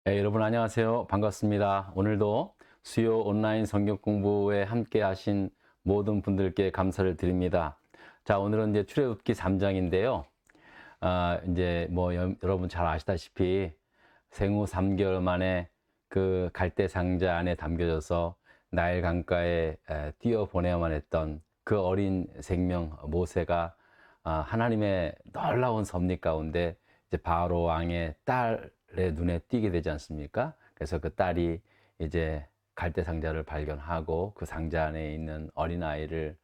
네, 여러분 안녕하세요. 반갑습니다. 오늘도 수요 온라인 성경 공부에 함께 하신 모든 분들께 감사를 드립니다. 자, 오늘은 이제 출애굽기 3장인데요. 이제 뭐 여러분 잘 아시다시피 생후 3개월 만에 그 갈대 상자 안에 담겨져서 나일 강가에 뛰어 보내야만 했던 그 어린 생명 모세가 하나님의 놀라운 섭리 가운데 이제 바로 왕의 딸의 눈에 띄게 되지 않습니까? 그래서 그 딸이 이제 갈대 상자를 발견하고 그 상자 안에 있는 어린 아이를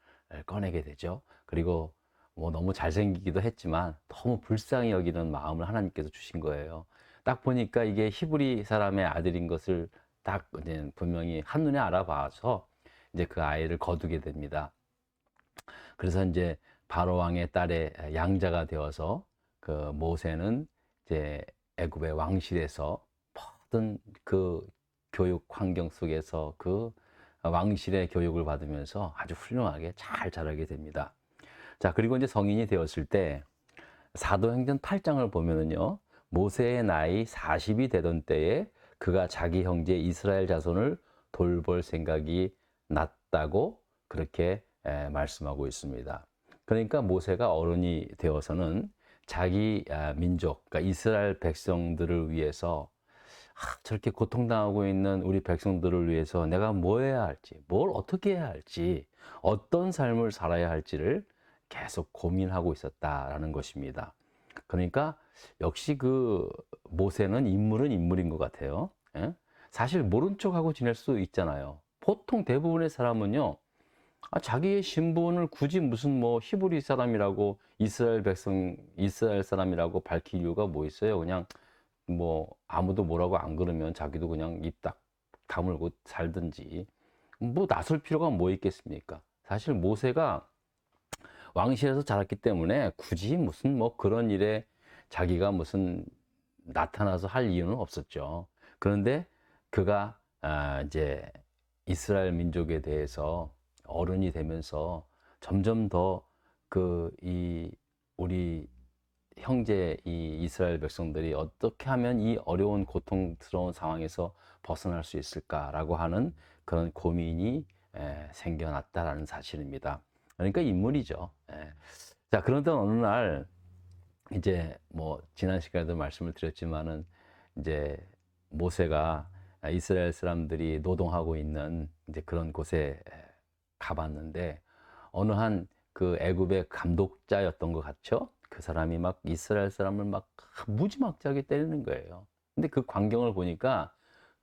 꺼내게 되죠. 그리고 뭐 너무 잘생기기도 했지만 너무 불쌍히 여기는 마음을 하나님께서 주신 거예요. 딱 보니까 이게 히브리 사람의 아들인 것을 딱 이제 분명히 한눈에 알아봐서 이제 그 아이를 거두게 됩니다. 그래서 이제 바로 왕의 딸의 양자가 되어서 그 모세는 이제 애굽의 왕실에서 모든 그 교육 환경 속에서 그 왕실의 교육을 받으면서 아주 훌륭하게 잘 자라게 됩니다. 자, 그리고 이제 성인이 되었을 때 사도행전 8장을 보면은요, 모세의 나이 40이 되던 때에 그가 자기 형제 이스라엘 자손을 돌볼 생각이 났다고 그렇게 말씀하고 있습니다. 그러니까 모세가 어른이 되어서는 자기 민족, 그러니까 이스라엘 백성들을 위해서 저렇게 고통당하고 있는 우리 백성들을 위해서 내가 뭐 해야 할지, 뭘 어떻게 해야 할지, 어떤 삶을 살아야 할지를 계속 고민하고 있었다라는 것입니다. 그러니까 역시 그 모세는 인물은 인물인 것 같아요. 예? 사실 모른 척하고 지낼 수 있잖아요. 보통 대부분의 사람은요, 자기의 신분을 굳이 무슨 뭐 히브리 사람이라고 이스라엘 백성, 이스라엘 사람이라고 밝힐 이유가 뭐 있어요? 그냥 뭐 아무도 뭐라고 안 그러면 자기도 그냥 입 딱 다물고 살든지 뭐 나설 필요가 뭐 있겠습니까? 사실 모세가 왕실에서 자랐기 때문에 굳이 무슨 뭐 그런 일에 자기가 무슨 나타나서 할 이유는 없었죠. 그런데 그가 이제 이스라엘 민족에 대해서 어른이 되면서 점점 더 그 이 우리 형제 이 이스라엘 백성들이 어떻게 하면 이 어려운 고통스러운 상황에서 벗어날 수 있을까라고 하는 그런 고민이 생겨났다라는 사실입니다. 그러니까 인물이죠. 예. 자, 그런데 어느 날 이제 뭐 지난 시간에도 말씀을 드렸지만은 이제 모세가 이스라엘 사람들이 노동하고 있는 이제 그런 곳에 가봤는데 어느 한 그 애굽의 감독자였던 것 같죠? 그 사람이 막 이스라엘 사람을 막 무지막지하게 때리는 거예요. 근데 그 광경을 보니까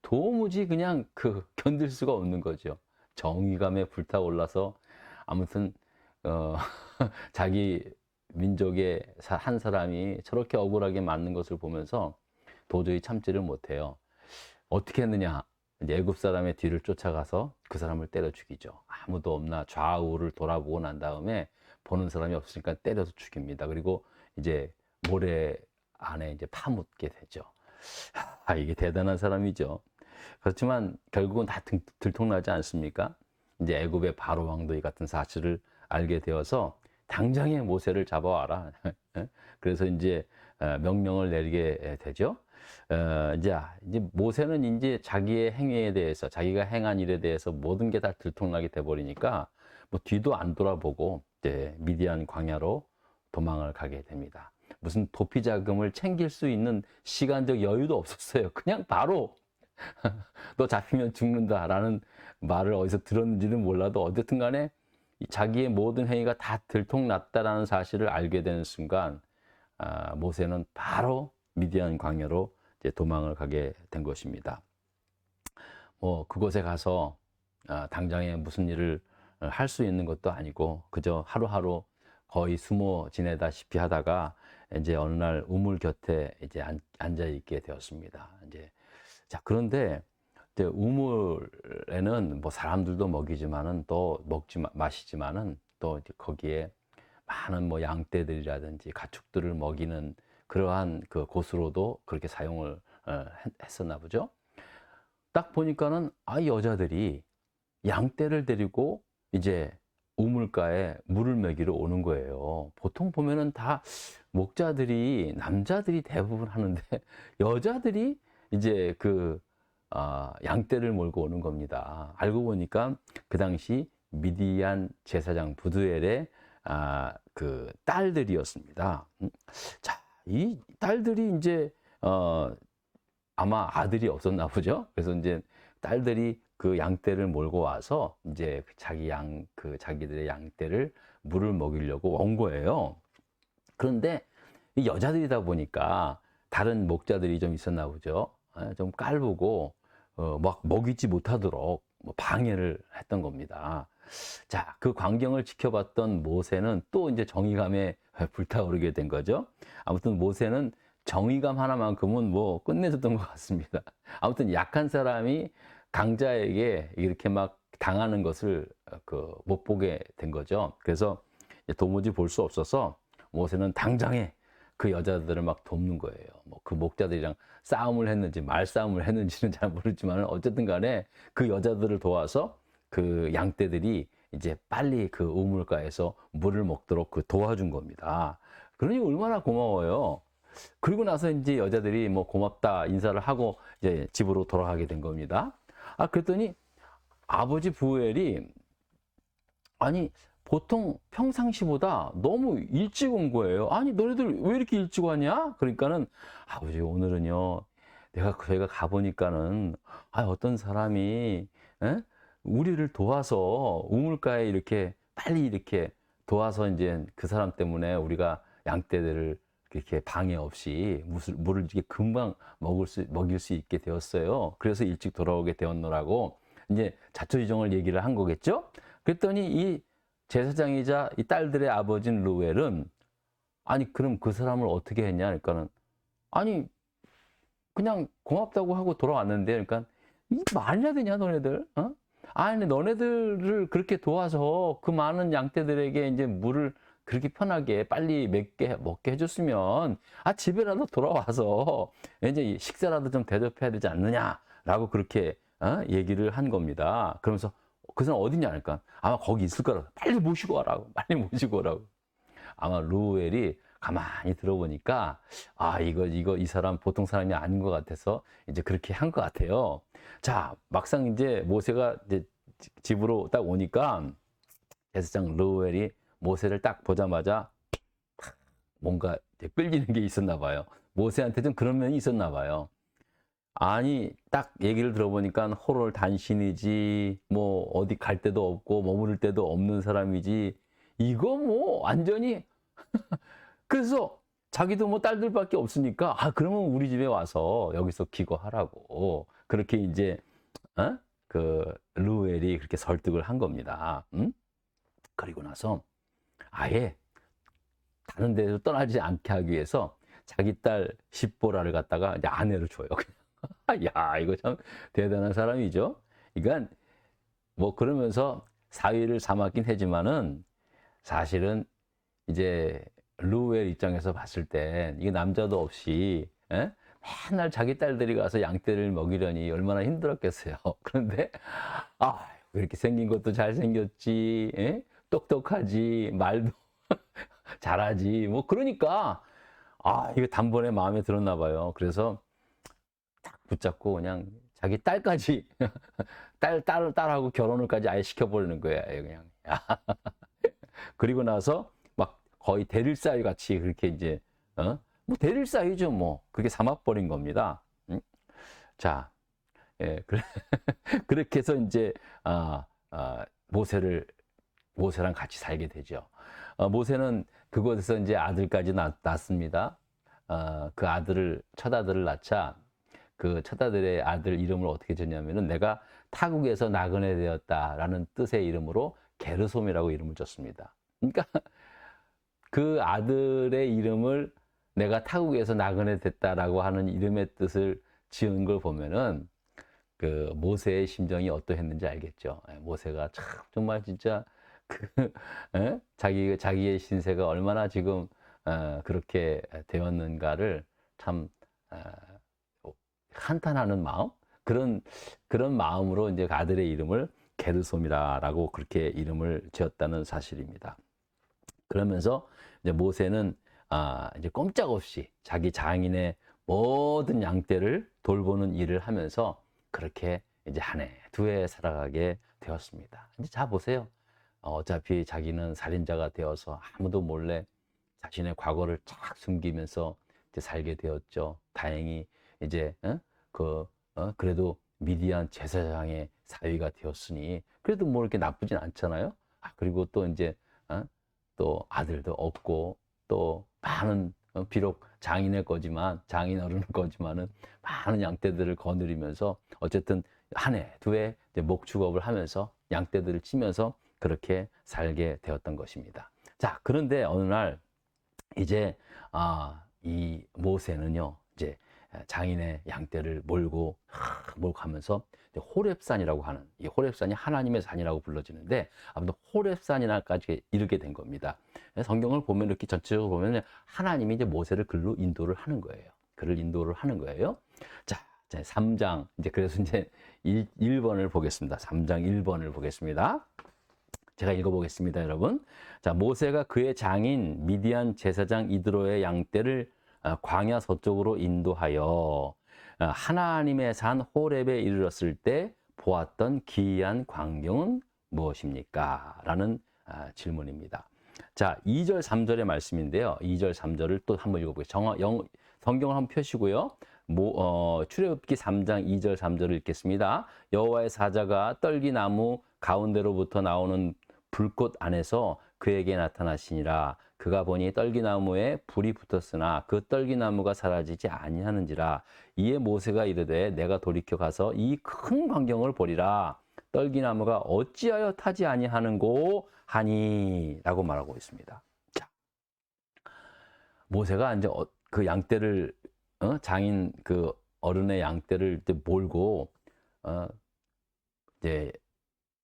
도무지 그냥 그 견딜 수가 없는 거죠. 정의감에 불타올라서 아무튼 어 자기 민족의 한 사람이 저렇게 억울하게 맞는 것을 보면서 도저히 참지를 못해요. 어떻게 했느냐? 이제 애굽 사람의 뒤를 쫓아가서 그 사람을 때려 죽이죠. 아무도 없나 좌우를 돌아보고 난 다음에 보는 사람이 없으니까 때려서 죽입니다. 그리고 이제 모래 안에 이제 파묻게 되죠. 이게 대단한 사람이죠. 그렇지만 결국은 다 들통나지 않습니까? 이제 애굽의 바로 왕도 이 같은 사실을 알게 되어서 당장에 모세를 잡아와라. 그래서 이제 명령을 내리게 되죠. 이제 모세는 이제 자기의 행위에 대해서 자기가 행한 일에 대해서 모든 게 다 들통나게 돼 버리니까 뭐 뒤도 안 돌아보고 이제 미디안 광야로 도망을 가게 됩니다. 무슨 도피 자금을 챙길 수 있는 시간적 여유도 없었어요. 그냥 바로 너 잡히면 죽는다라는 말을 어디서 들었는지는 몰라도 어쨌든 간에 자기의 모든 행위가 다 들통났다라는 사실을 알게 되는 순간 모세는 바로 미디안 광야로 이제 도망을 가게 된 것입니다. 뭐 그곳에 가서 당장에 무슨 일을 할 수 있는 것도 아니고 그저 하루하루 거의 숨어 지내다시피 하다가 이제 어느 날 우물 곁에 이제 앉아 있게 되었습니다. 이제 자, 그런데 이제 우물에는 뭐 사람들도 먹이지만은 또 마시지만은 또 이제 거기에 많은 뭐 양떼들이라든지 가축들을 먹이는 그러한 그 곳으로도 그렇게 사용을 했었나 보죠. 딱 보니까는 여자들이 양떼를 데리고 이제 우물가에 물을 먹이러 오는 거예요. 보통 보면은 다 목자들이 남자들이 대부분 하는데 여자들이 이제 양떼를 몰고 오는 겁니다. 알고 보니까 그 당시 미디안 제사장 부두엘의 그 딸들이었습니다. 자, 이 딸들이 이제 아마 아들이 없었나 보죠. 그래서 이제 딸들이 그 양떼를 몰고 와서 이제 자기들의 양떼를 물을 먹이려고 온 거예요. 그런데 이 여자들이다 보니까 다른 목자들이 좀 있었나 보죠. 좀 깔보고 막 먹이지 못하도록 뭐 방해를 했던 겁니다. 자, 그 광경을 지켜봤던 모세는 또 이제 정의감에 불타오르게 된 거죠. 아무튼 모세는 정의감 하나만큼은 뭐 끝내줬던 것 같습니다. 아무튼 약한 사람이 강자에게 이렇게 막 당하는 것을 못 보게 된 거죠. 그래서 도무지 볼 수 없어서 모세는 당장에 그 여자들을 막 돕는 거예요. 뭐 그 목자들이랑 싸움을 했는지 말싸움을 했는지는 잘 모르지만 어쨌든 간에 그 여자들을 도와서 그 양떼들이 이제 빨리 그 우물가에서 물을 먹도록 도와준 겁니다. 그러니 얼마나 고마워요. 그리고 나서 이제 여자들이 뭐 고맙다 인사를 하고 이제 집으로 돌아가게 된 겁니다. 그랬더니 아버지 부엘이 아니 보통 평상시보다 너무 일찍 온 거예요. 아니 너네들 왜 이렇게 일찍 왔냐? 그러니까는 아버지 오늘은요 저희가 가보니까는 어떤 사람이 우리를 도와서 우물가에 이렇게 빨리 이렇게 도와서 이제 그 사람 때문에 우리가 양떼들을 이렇게 방해 없이 물을 이렇게 금방 먹일 수 있게 되었어요. 그래서 일찍 돌아오게 되었노라고 이제 자초지종을 얘기를 한 거겠죠? 그랬더니 이 제사장이자 이 딸들의 아버지인 루엘은 아니 그럼 그 사람을 어떻게 했냐? 그러니까는 아니 그냥 고맙다고 하고 돌아왔는데 그러니까 이 말이나 되냐 너네들? 아니 너네들을 그렇게 도와서 그 많은 양떼들에게 이제 물을 그렇게 편하게 빨리 먹게 해줬으면 집에라도 돌아와서 이제 식사라도 좀 대접해야 되지 않느냐라고 그렇게 얘기를 한 겁니다. 그러면서 그 사람 어디냐 하니까 아마 거기 있을 거라고 빨리 모시고 와라고 빨리 모시고 오라고. 아마 루엘이 가만히 들어보니까 이 사람 보통 사람이 아닌 것 같아서 이제 그렇게 한 것 같아요. 자, 막상 이제 모세가 이제 집으로 딱 오니까 제사장 루엘이 모세를 딱 보자마자 뭔가 끌리는 게 있었나 봐요. 모세한테 좀 그런 면이 있었나 봐요. 아니 딱 얘기를 들어보니까 호롤 단신이지 뭐 어디 갈 데도 없고 머무를 데도 없는 사람이지 이거 뭐 완전히 그래서 자기도 뭐 딸들밖에 없으니까 그러면 우리 집에 와서 여기서 기거하라고 그렇게 이제 그 루엘이 그렇게 설득을 한 겁니다. 그리고 나서 아예 다른 데로 떠나지 않게 하기 위해서 자기 딸 십보라를 갖다가 이제 아내로 줘요. 야, 이거 참 대단한 사람이죠. 그러니까 뭐 그러면서 사위를 삼았긴 하지만은 사실은 이제 루엘 입장에서 봤을 때 이게 남자도 없이 맨날 자기 딸들이 가서 양떼를 먹이려니 얼마나 힘들었겠어요. 그런데 이렇게 생긴 것도 잘생겼지, 똑똑하지, 말도 잘하지, 뭐 그러니까 이거 단번에 마음에 들었나 봐요. 그래서 딱 붙잡고 그냥 자기 딸까지 딸하고 결혼을까지 아예 시켜버리는 거예요. 그냥. 그리고 나서 막 거의 대릴 사위 같이 그렇게 이제 뭐 대릴 사위죠 뭐 그렇게 삼아버린 겁니다. 자, 그렇게 해서 이제 모세랑 같이 살게 되죠. 모세는 그곳에서 이제 아들까지 낳습니다. 그 첫 아들을 낳자 그 첫 아들의 아들 이름을 어떻게 줬냐면은 내가 타국에서 나그네 되었다라는 뜻의 이름으로 게르솜이라고 이름을 줬습니다. 그러니까 그 아들의 이름을 내가 타국에서 나그네 됐다라고 하는 이름의 뜻을 지은 걸 보면은 그 모세의 심정이 어떠했는지 알겠죠. 모세가 참 정말 진짜 자기의 신세가 얼마나 지금 그렇게 되었는가를 참 한탄하는 마음 그런 마음으로 이제 아들의 이름을 게르솜이라고 그렇게 이름을 지었다는 사실입니다. 그러면서 이제 모세는 이제 꼼짝없이 자기 장인의 모든 양떼를 돌보는 일을 하면서 그렇게 이제 한 해, 두 해 살아가게 되었습니다. 이제 자 보세요. 어차피 자기는 살인자가 되어서 아무도 몰래 자신의 과거를 쫙 숨기면서 이제 살게 되었죠. 다행히 이제 그래도 미디안 제사장의 사위가 되었으니 그래도 뭐 이렇게 나쁘진 않잖아요. 그리고 또 이제 또 아들도 없고 또 많은 비록 장인 어른은 거지만은 많은 양떼들을 거느리면서 어쨌든 한 해, 두 해 목축업을 하면서 양떼들을 치면서 그렇게 살게 되었던 것입니다. 자, 그런데 어느 날 이제 이 모세는요, 이제 장인의 양떼를 몰고 가면서 호렙산이라고 하는, 이 호렙산이 하나님의 산이라고 불러지는데 아무튼 호렙산이나까지 이르게 된 겁니다. 성경을 보면 이렇게 전체적으로 보면 하나님이 이제 모세를 글로 인도를 하는 거예요. 그를 인도를 하는 거예요. 자, 3장 이제 그래서 이제 1번을 보겠습니다. 3장 1번을 보겠습니다. 제가 읽어보겠습니다, 여러분. 자, 모세가 그의 장인 미디안 제사장 이드로의 양떼를 광야 서쪽으로 인도하여 하나님의 산 호렙에 이르렀을 때 보았던 기이한 광경은 무엇입니까? 라는 질문입니다. 자, 2절, 3절의 말씀인데요. 2절, 3절을 또 한번 읽어보겠습니다. 성경을 한번 펴시고요. 출애굽기 3장 2절, 3절을 읽겠습니다. 여호와의 사자가 떨기나무 가운데로부터 나오는 불꽃 안에서 그에게 나타나시니라. 그가 보니 떨기나무에 불이 붙었으나 그 떨기나무가 사라지지 아니하는지라. 이에 모세가 이르되 내가 돌이켜 가서 이 큰 광경을 보리라. 떨기나무가 어찌하여 타지 아니하는고 하니 라고 말하고 있습니다. 자, 모세가 이제 그 양떼를 장인 그 어른의 양떼를 이제 몰고 이제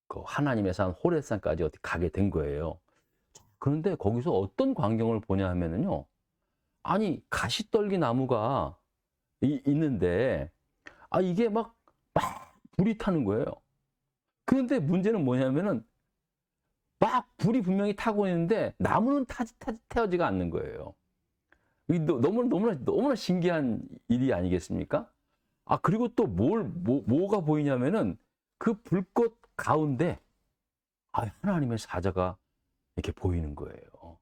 그 하나님의 산 호렙산까지 어디 가게 된 거예요. 그런데 거기서 어떤 광경을 보냐 하면은요, 아니 가시떨기 나무가 있는데 이게 막 불이 타는 거예요. 그런데 문제는 뭐냐면은 막 불이 분명히 타고 있는데 나무는 태워지가 않는 거예요. 너무나 신기한 일이 아니겠습니까? 그리고 또 뭐가 보이냐면은 그 불꽃 가운데 하나님의 사자가 이렇게 보이는 거예요.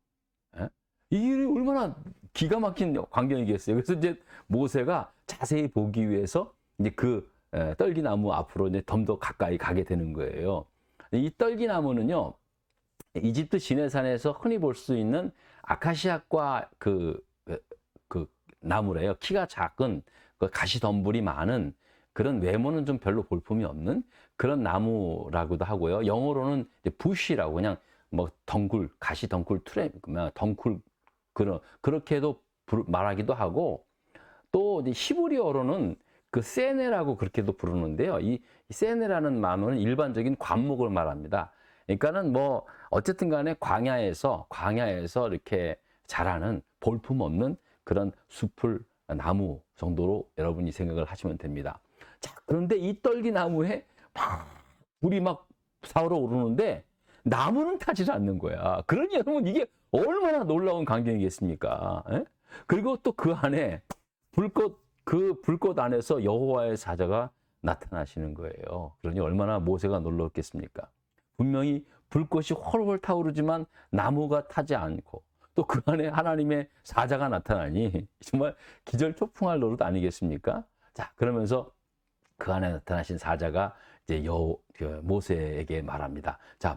예? 이게 얼마나 기가 막힌 광경이겠어요. 그래서 이제 모세가 자세히 보기 위해서 이제 그 떨기나무 앞으로 이제 좀 더 가까이 가게 되는 거예요. 이 떨기나무는요, 이집트 시내산에서 흔히 볼 수 있는 아카시아과 그 나무래요. 키가 작은 그 가시덤불이 많은 그런 외모는 좀 별로 볼품이 없는 그런 나무라고도 하고요. 영어로는 이제 부시라고 그냥 뭐 덩굴, 가시 덩굴, 덩굴 그렇게도 말하기도 하고, 또 이제 히브리어로는 그 세네라고 그렇게도 부르는데요. 이 세네라는 나무는 일반적인 관목을 말합니다. 그러니까는 뭐 어쨌든 간에 광야에서 이렇게 자라는 볼품 없는 그런 숲을 나무 정도로 여러분이 생각을 하시면 됩니다. 자, 그런데 이 떨기나무에 불이 막 사오러 오르는데 나무는 타지 않는 거야. 그러니 여러분 이게 얼마나 놀라운 광경이겠습니까? 에? 그리고 또 그 안에 그 불꽃 안에서 여호와의 사자가 나타나시는 거예요. 그러니 얼마나 모세가 놀랐겠습니까? 분명히 불꽃이 훨훨 타오르지만 나무가 타지 않고 또 그 안에 하나님의 사자가 나타나니 정말 기절초풍할 노릇 아니겠습니까? 자, 그러면서 그 안에 나타나신 사자가 이제 모세에게 말합니다. 자,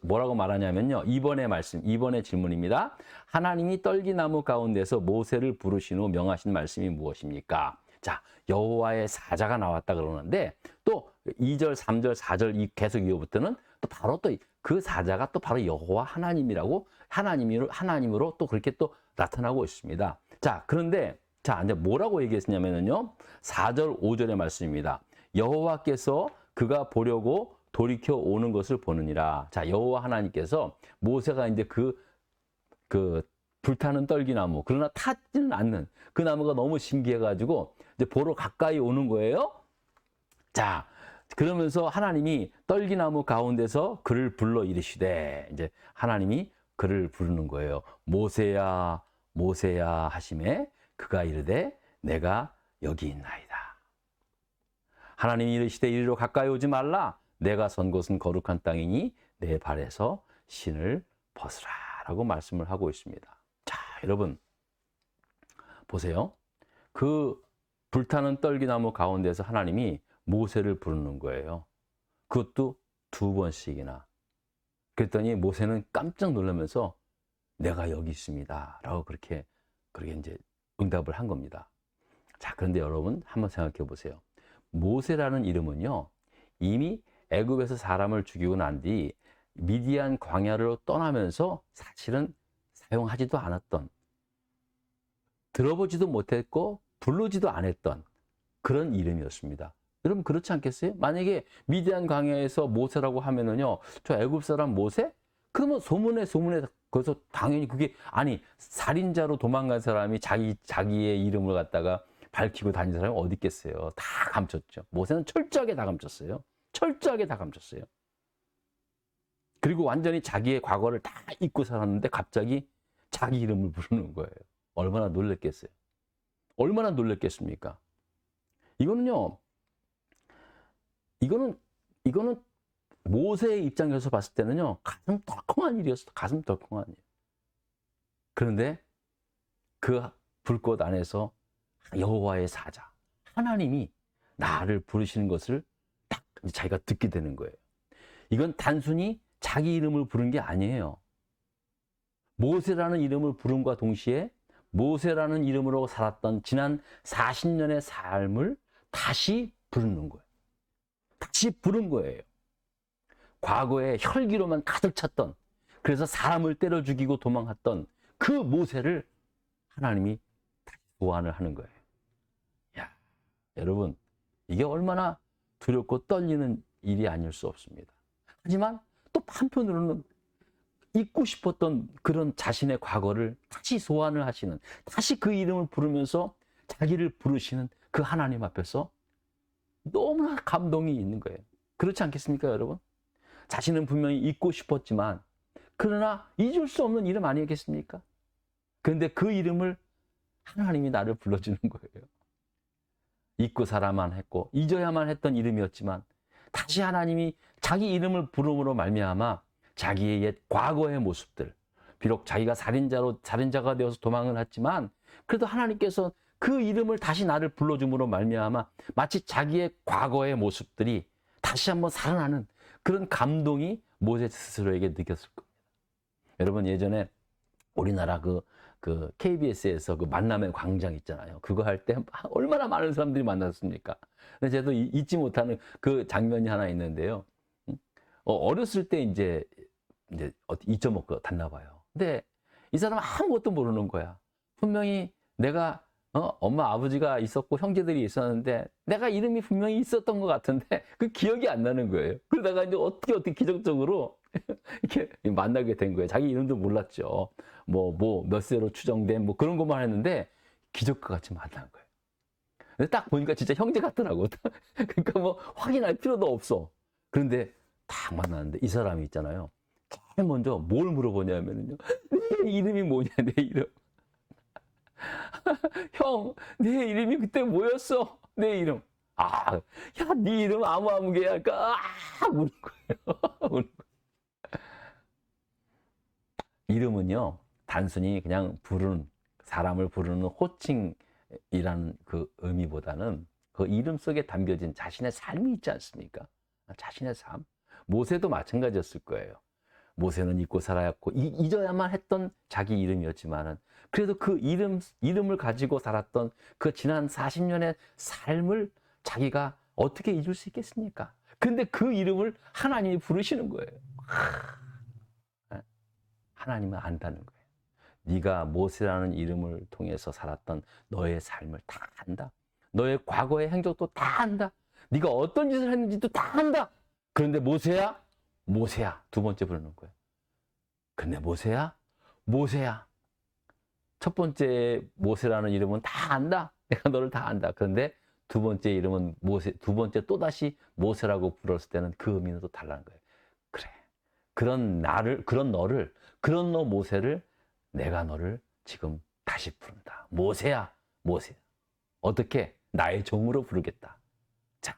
뭐라고 말하냐면요. 2번의 질문입니다. 하나님이 떨기나무 가운데서 모세를 부르신 후 명하신 말씀이 무엇입니까? 자, 여호와의 사자가 나왔다 그러는데 또 2절, 3절, 4절 계속 이후부터는 또 바로 또 그 사자가 또 바로 여호와 하나님이라고 하나님으로 또 그렇게 또 나타나고 있습니다. 자, 그런데 자, 이제 뭐라고 얘기했냐면요. 4절, 5절의 말씀입니다. 여호와께서 그가 보려고 돌이켜 오는 것을 보느니라. 자, 여호와 하나님께서 모세가 이제 그 불타는 떨기나무, 그러나 타지는 않는 그 나무가 너무 신기해가지고 이제 보러 가까이 오는 거예요. 자, 그러면서 하나님이 떨기나무 가운데서 그를 불러 이르시되, 이제 하나님이 그를 부르는 거예요. 모세야, 모세야 하심에 그가 이르되 내가 여기 있나이다. 하나님이 이르시되 이리로 가까이 오지 말라. 내가 선 곳은 거룩한 땅이니 내 발에서 신을 벗으라. 라고 말씀을 하고 있습니다. 자, 여러분 보세요. 그 불타는 떨기나무 가운데서 하나님이 모세를 부르는 거예요. 그것도 2번씩이나. 그랬더니 모세는 깜짝 놀라면서 내가 여기 있습니다. 라고 그렇게 이제 응답을 한 겁니다. 자, 그런데 여러분 한번 생각해 보세요. 모세라는 이름은요, 이미 애굽에서 사람을 죽이고 난 뒤 미디안 광야로 떠나면서 사실은 사용하지도 않았던, 들어보지도 못했고 부르지도 않았던 그런 이름이었습니다. 여러분 그렇지 않겠어요? 만약에 미디안 광야에서 모세라고 하면은요, 저 애굽 사람 모세? 그러면 소문에 그래서 당연히 그게, 아니 살인자로 도망간 사람이 자기의 이름을 갖다가 밝히고 다니는 사람이 어디 있겠어요? 다 감췄죠. 모세는 철저하게 다 감췄어요. 철저하게 다 감췄어요. 그리고 완전히 자기의 과거를 다 잊고 살았는데 갑자기 자기 이름을 부르는 거예요. 얼마나 놀랬겠어요? 얼마나 놀랬겠습니까? 이거는 모세의 입장에서 봤을 때는요, 가슴 덜컹한 일이었어. 가슴 덜컹한 일. 그런데 그 불꽃 안에서 여호와의 사자, 하나님이 나를 부르시는 것을 딱 자기가 듣게 되는 거예요. 이건 단순히 자기 이름을 부른 게 아니에요. 모세라는 이름을 부름과 동시에 모세라는 이름으로 살았던 지난 40년의 삶을 다시 부르는 거예요. 다시 부른 거예요. 과거에 혈기로만 가득 찼던, 그래서 사람을 때려 죽이고 도망갔던 그 모세를 하나님이 다시 소환을 하는 거예요. 야, 여러분, 이게 얼마나 두렵고 떨리는 일이 아닐 수 없습니다. 하지만 또 한편으로는 잊고 싶었던 그런 자신의 과거를 다시 소환을 하시는, 다시 그 이름을 부르면서 자기를 부르시는 그 하나님 앞에서 너무나 감동이 있는 거예요. 그렇지 않겠습니까, 여러분? 자신은 분명히 잊고 싶었지만 그러나 잊을 수 없는 이름 아니겠습니까? 그런데 그 이름을 하나님이 나를 불러주는 거예요. 잊고 살아야만 했고 잊어야만 했던 이름이었지만 다시 하나님이 자기 이름을 부름으로 말미암아 자기의 옛 과거의 모습들, 비록 자기가 살인자가 되어서 도망을 했지만 그래도 하나님께서 그 이름을 다시 나를 불러줌으로 말미암아 마치 자기의 과거의 모습들이 다시 한번 살아나는 그런 감동이 모세 스스로에게 느꼈을 겁니다. 여러분, 예전에 우리나라 그 KBS에서 그 만남의 광장 있잖아요. 그거 할 때 얼마나 많은 사람들이 만났습니까? 근데 저도 잊지 못하는 그 장면이 하나 있는데요. 어렸을 때 이제 2.5가 닿나 봐요. 근데 이 사람은 아무것도 모르는 거야. 분명히 내가 엄마 아버지가 있었고 형제들이 있었는데 내가 이름이 분명히 있었던 것 같은데 그 기억이 안 나는 거예요. 그러다가 이제 어떻게 기적적으로 이렇게 만나게 된 거예요. 자기 이름도 몰랐죠. 몇 세로 추정된 그런 것만 했는데 기적과 같이 만난 거예요. 근데 딱 보니까 진짜 형제 같더라고. 그러니까 확인할 필요도 없어. 그런데 딱 만났는데 이 사람이 있잖아요. 제일 먼저 뭘 물어보냐면요. 내 이름이 뭐냐, 내 이름. 형, 내 이름이 그때 뭐였어? 내 이름. 야, 네 이름 아무개야. 할까? 우는 거예요. 우는 거예요. 이름은요, 단순히 그냥 사람을 부르는 호칭이라는 그 의미보다는 그 이름 속에 담겨진 자신의 삶이 있지 않습니까? 자신의 삶. 모세도 마찬가지였을 거예요. 모세는 잊고 살아왔고 잊어야만 했던 자기 이름이었지만은 그래도 그 이름을 가지고 살았던 그 지난 40년의 삶을 자기가 어떻게 잊을 수 있겠습니까? 근데 그 이름을 하나님이 부르시는 거예요. 하나님은 안다는 거예요. 네가 모세라는 이름을 통해서 살았던 너의 삶을 다 안다. 너의 과거의 행적도 다 안다. 네가 어떤 짓을 했는지도 다 안다. 그런데 모세야? 모세야. 2번째 부르는 거예요. 근데 모세야? 첫 번째 모세라는 이름은 다 안다. 내가 너를 다 안다. 그런데 2번째 이름은 모세, 2번째 또다시 모세라고 불렀을 때는 그 의미는 또 달라는 거예요. 그래. 그런 너 모세를 내가 너를 지금 다시 부른다. 모세야. 어떻게? 나의 종으로 부르겠다. 자,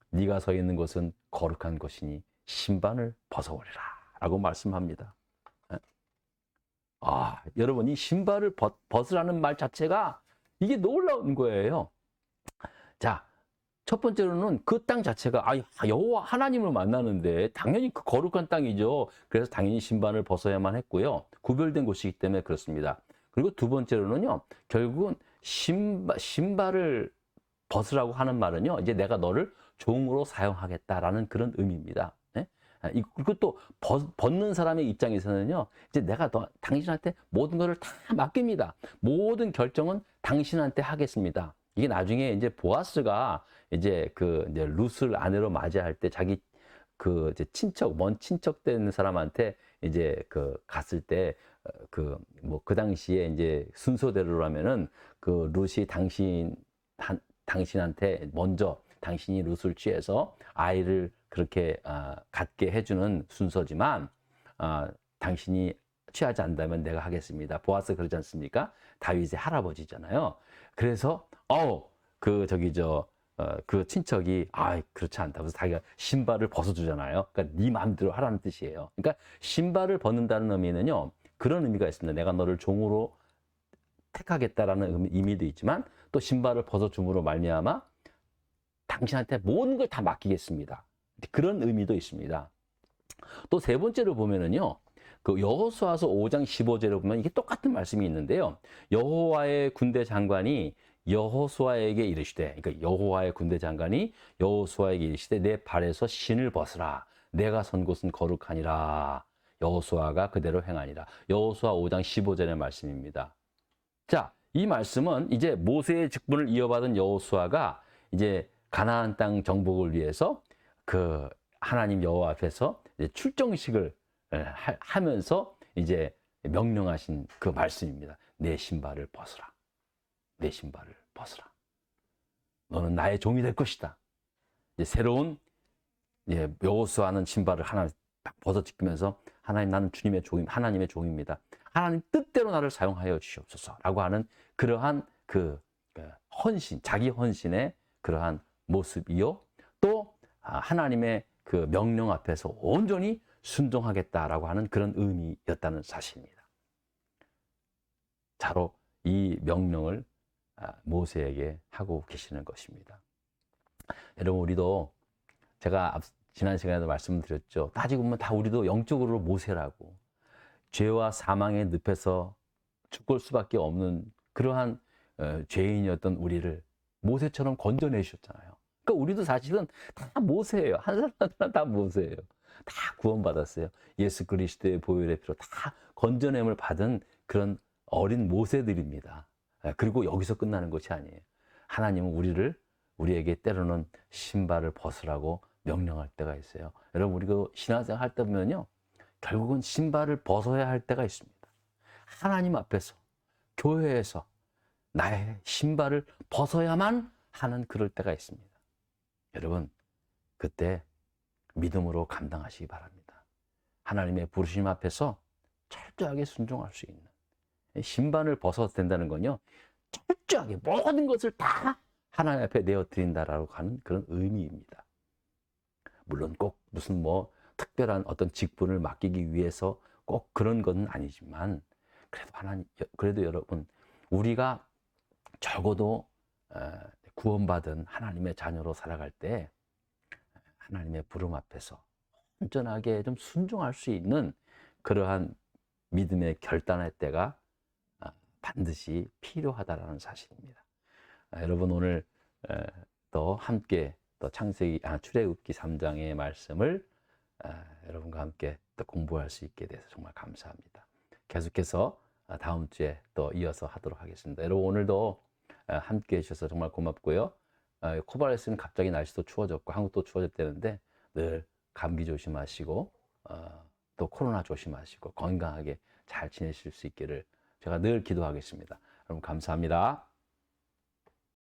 네가 서 있는 곳은 거룩한 곳이니 신발을 벗어버리라 라고 말씀합니다. 여러분, 이 신발을 벗으라는 말 자체가 이게 놀라운 거예요. 자, 첫 번째로는 그 땅 자체가 여호와 하나님을 만나는데 당연히 그 거룩한 땅이죠. 그래서 당연히 신발을 벗어야만 했고요. 구별된 곳이기 때문에 그렇습니다. 그리고 두 번째로는요, 결국은 신발을 벗으라고 하는 말은요, 이제 내가 너를 종으로 사용하겠다라는 그런 의미입니다. 네? 그리고 또 벗는 사람의 입장에서는요, 이제 내가 당신한테 모든 것을 다 맡깁니다. 모든 결정은 당신한테 하겠습니다. 이게 나중에 이제 보아스가 이제 이제 룻을 아내로 맞이할 때 자기 이제 먼 친척 되는 사람한테 이제 갔을 때 그 당시에 이제 순서대로라면은 룻이 당신한테 먼저 당신이 룻을 취해서 아이를 그렇게 갖게 해주는 순서지만 당신이 취하지 않는다면 내가 하겠습니다. 보아스 그러지 않습니까? 다윗의 할아버지잖아요. 그래서 그 친척이 그렇지 않다. 그래서 자기가 신발을 벗어주잖아요. 그러니까 네 마음대로 하라는 뜻이에요. 그러니까 신발을 벗는다는 의미는요, 그런 의미가 있습니다. 내가 너를 종으로 택하겠다라는 의미도 있지만 또 신발을 벗어줌으로 말미암아 당신한테 모든 걸 다 맡기겠습니다. 그런 의미도 있습니다. 또 세 번째로 보면은요, 여호수아서 5장 15절에 보면 이게 똑같은 말씀이 있는데요. 여호와의 군대 장관이 여호수아에게 이르시되, 그러니까 여호와의 군대 장관이 여호수아에게 이르시되 내 발에서 신을 벗으라. 내가 선 곳은 거룩하니라. 여호수아가 그대로 행하니라. 여호수아 5장 15절의 말씀입니다. 자, 이 말씀은 이제 모세의 직분을 이어받은 여호수아가 이제 가나안 땅 정복을 위해서 하나님 여호와 앞에서 이제 출정식을 하면서 이제 명령하신 그 말씀입니다. 내 신발을 벗으라. 내 신발을 벗으라. 너는 나의 종이 될 것이다. 이제 새로운 여호수아는 신발을 하나 딱 벗어지면서 하나님, 나는 주님의 하나님의 종입니다. 하나님 뜻대로 나를 사용하여 주시옵소서라고 하는 그러한 헌신, 자기 헌신의 그러한 모습이요. 또 하나님의 그 명령 앞에서 온전히 순종하겠다라고 하는 그런 의미였다는 사실입니다. 바로 이 명령을 모세에게 하고 계시는 것입니다. 여러분, 우리도 제가 지난 시간에도 말씀드렸죠. 따지고 보면 다 우리도 영적으로 모세라고, 죄와 사망의 늪에서 죽을 수밖에 없는 그러한 죄인이었던 우리를 모세처럼 건져내셨잖아요. 그러니까 우리도 사실은 다 모세예요. 한 사람 한 사람 다 모세예요. 다 구원받았어요. 예수 그리스도의 보혈의 피로 다 건져냄을 받은 그런 어린 모세들입니다. 그리고 여기서 끝나는 것이 아니에요. 하나님은 우리에게 때로는 신발을 벗으라고 명령할 때가 있어요. 여러분, 우리가 신앙생활 할 때 보면요, 결국은 신발을 벗어야 할 때가 있습니다. 하나님 앞에서, 교회에서 나의 신발을 벗어야만 하는 그럴 때가 있습니다. 여러분, 그때 믿음으로 감당하시기 바랍니다. 하나님의 부르심 앞에서 철저하게 순종할 수 있는, 신발을 벗어도 된다는 건요, 철저하게 모든 것을 다 하나님 앞에 내어드린다라고 하는 그런 의미입니다. 물론 꼭 무슨 특별한 어떤 직분을 맡기기 위해서 꼭 그런 건 아니지만, 그래도 여러분, 우리가 적어도 구원받은 하나님의 자녀로 살아갈 때 하나님의 부름 앞에서 온전하게 좀 순종할 수 있는 그러한 믿음의 결단의 때가 반드시 필요하다라는 사실입니다. 여러분, 오늘 또 함께 또 출애굽기 3장의 말씀을 여러분과 함께 또 공부할 수 있게 돼서 정말 감사합니다. 계속해서 다음 주에 또 이어서 하도록 하겠습니다. 여러분, 오늘도 함께 해주셔서 정말 고맙고요. 코바레스는 갑자기 날씨도 추워졌고 한국도 추워졌다는데 늘 감기 조심하시고 또 코로나 조심하시고 건강하게 잘 지내실 수 있기를 제가 늘 기도하겠습니다. 여러분, 감사합니다.